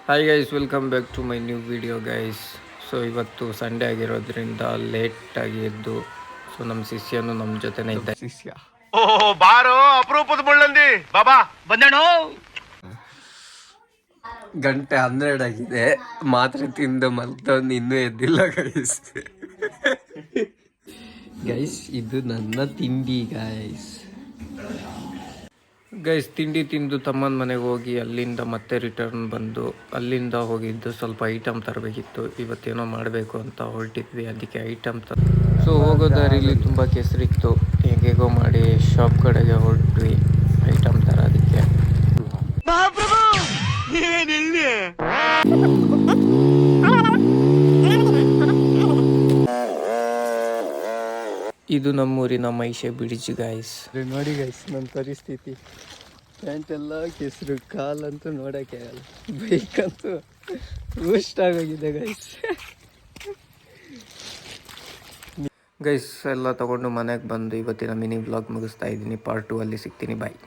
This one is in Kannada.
Hi guys, welcome back to my new video guys. So ಇವತ್ತು ಸಂಡೇ ಆಗಿರೋದ್ರಿಂದ ಲೇಟಾಗಿ ಎದ್ದು ಸೊ ನಮ್ಮ ಶಿಷ್ಯನು ನಮ್ಮ ಜೊತೆನೇ ಇದ್ದ. ಶಿಷ್ಯ ಓಹೋ ಬಾರೋ ಅಪರೂಪದ ಮುಳ್ಳಂದಿ ಬಾಬಾ ಬಂದೇಣೋ. ಗಂಟೆ 12 ಆಗಿದೆ, ಮಾತ್ರೆ ತಿಂದು ಮಲ್ತವ್ನು ಇನ್ನೂ ಎದ್ದಿಲ್ಲ ಗೈಸ್. ಗೈಸ್ ಇದು ನನ್ನ ತಿಂಡಿ ಗೈಸ್ ತಿಂಡಿ ತಿಂದು ತಮ್ಮನ ಮನೆಗೆ ಹೋಗಿ ಅಲ್ಲಿಂದ ಮತ್ತೆ ರಿಟರ್ನ್ ಬಂದು ಅಲ್ಲಿಂದ ಹೋಗಿದ್ದು ಸ್ವಲ್ಪ ಐಟಮ್ ತರಬೇಕಿತ್ತು. ಇವತ್ತೇನೋ ಮಾಡಬೇಕು ಅಂತ ಹೊರಟಿದ್ವಿ, ಅದಕ್ಕೆ ಐಟಮ್ ಸೊ ಹೋಗೋ ದಾರಿಲಿ ತುಂಬ ಕೆಸರಿತ್ತು. ಹೇಗೇಗೋ ಮಾಡಿ ಶಾಪ್ ಕಡೆಗೆ ಹೊರಟ್ವಿ ಐಟಮ್ ತರೋದಕ್ಕೆ. ಇದು ನಮ್ಮೂರಿನ ಮೈಷೆ ಬ್ರಿಡ್ಜ್ ಗೈಸ್. ನೋಡಿ ಗೈಸ್ ನನ್ನ ಪರಿಸ್ಥಿತಿ, ಪ್ಯಾಂಟ್ ಎಲ್ಲ ಕೆಸರು, ಕಾಲಂತೂ ನೋಡೋಕ್ಕೆ ಆಗಲ್ಲ, ಬೈಕ್ ಅಂತೂ ರೋಸ್ಟ್ ಆಗೋಗಿದೆ ಗೈಸ್. ಗೈಸ್ ಎಲ್ಲ ತಗೊಂಡು ಮನೆಗೆ ಬಂದು ಇವತ್ತಿನ ಮಿನಿ ವ್ಲಾಗ್ ಮುಗಿಸ್ತಾ ಇದ್ದೀನಿ. ಪಾರ್ಟ್ 2 ಅಲ್ಲಿ ಸಿಗ್ತೀನಿ. ಬಾಯ್.